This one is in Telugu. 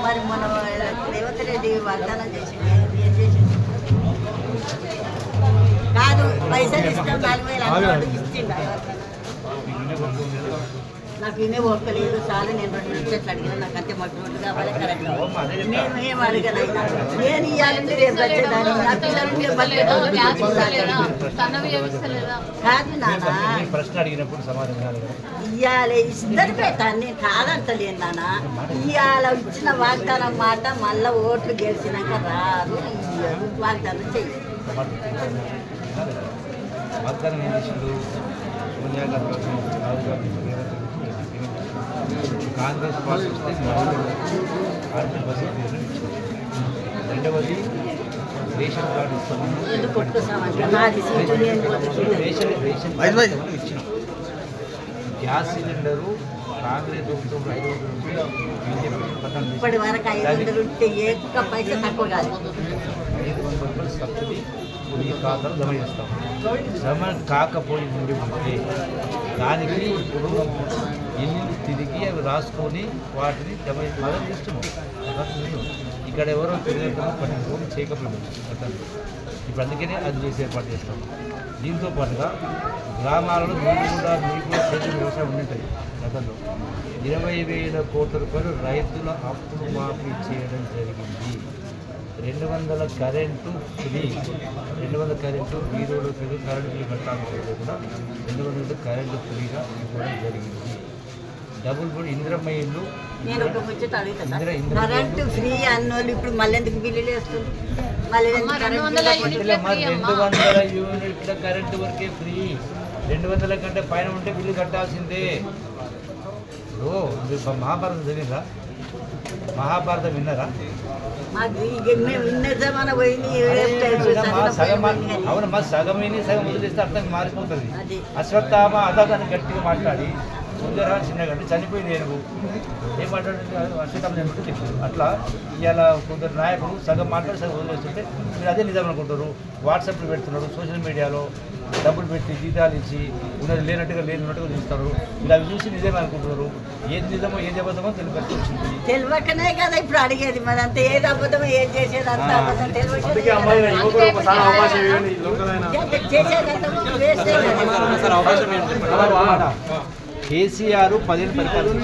మరి మన రేవంత్ రెడ్డి వాగ్దానం చేసింది ఏం చేసింది కాదు పైసలు ఇస్తాం 4000 ఇచ్చిండు నాకు ఇనే ఒక్కలేదు చాలు నేను 2 నిమిషాలు అడిగినా నాకు అంతే మట్టుకుంటు కావాలి కరెక్ట్ నేను ఏం అడగలేదు నేను ఇవ్వాలంటే రేపు వచ్చేదాన్ని నా పిల్లలు కాదు నాన్న ప్రశ్న అడిగినప్పుడు సమాధానం ఇవ్వాలి ఇస్తారు పెట్టాను నేను కాదంటలేను నాన్న ఇవాళ ఇచ్చిన వాగ్దానం మాట మళ్ళీ ఓట్లు గెలిచినాక రాదు ఇవ్వదు వాగ్దానం చెయ్యి వాగ్దానం ఏం చేసిండు సోనియా గాంధీ కాంగ్రెస్ పార్టీ ఆర్థిక పరిస్థితి రెండవది రేషన్ కార్డు ఇస్తున్నాం ఇచ్చినాం గ్యాస్ సిలిండరు కాంగ్రెస్ ప్రభుత్వం 500 ఇప్పటి వరకు 500 ఉంటే ఏ పైసా తక్కువ కాదు 500 రూపాయలు సబ్సిడీ ఈ ఖాతాలు జమ చేస్తాం జమ కాకపోయి ఉండి ఉంటే దానికి ఇప్పుడు ఇల్లు తిరిగి అవి రాసుకొని వాటిని జమ మదం చేస్తున్నాం ఇక్కడ ఎవరో తిరిగి పట్టించుకొని చేయకపోయింది ఇప్పుడు అందుకనే అది చేసి ఏర్పాటు చేస్తాం దీంతో పాటుగా గ్రామాలలో మీకు కూడా చేతులు వ్యవసాయం ఉండింటాయి గతంలో 20,000 కోట్ల రూపాయలు రైతుల అప్పులు మాఫీ చేయడం జరిగింది 200 కరెంటు ఫ్రీ 200 కరెంటు వీరోడు కరెంటు బిల్లు కట్టాలని కూడా 200 కరెంటు ఫ్రీగా ఇవ్వడం జరిగింది డబుల్ బెడ్ ఇందిరమ్మ ఇల్లు నేను ఒక ముచ్చట అడుగుతాను కరెంటు ఫ్రీ అన్నోళ్ళు ఇప్పుడు మళ్ళీ ఎందుకు బిల్లులు వేస్తుంది మళ్ళీ 200 యూనిట్ల కరెంటు వరకే ఫ్రీ 200 కంటే పైన ఉంటే బిల్లు కట్టాల్సిందే మహాభారతం చదివిందా మహాభారతం విన్నారా అవును మా సగం విని సగం వదిలేస్తే అర్థం మారిపోతుంది అశ్వత్థామ అదాన్ని గట్టిగా మాట్లాడి సుందరరావు చిన్నగంటే చనిపోయింది ఏనుగు ఏం మాట్లాడుతుంది అశ్వత్థామ చనిపోతే చెప్పారు అట్లా ఇవాళ కొందరు నాయకులు సగం మాట్లాడి సగం వదిలేస్తుంటే మీరు అదే నిజం అనుకుంటారు వాట్సాప్లో పెడుతున్నారు సోషల్ మీడియాలో డబ్బులు పెట్టి జీతాలు ఇచ్చి ఉన్నది లేనట్టుగా లేనట్టుగా చూస్తారు మీరు అవి చూసి నిజమే అనుకుంటున్నారు ఏది నిజమో ఏది అబద్ధమో తెలియకనే కదా ఇప్పుడు అడిగేది మరి అంత ఏది అబద్ధమో ఏది చేసేది అంత అబద్ధం కేసీఆర్ 10 పరిపాలన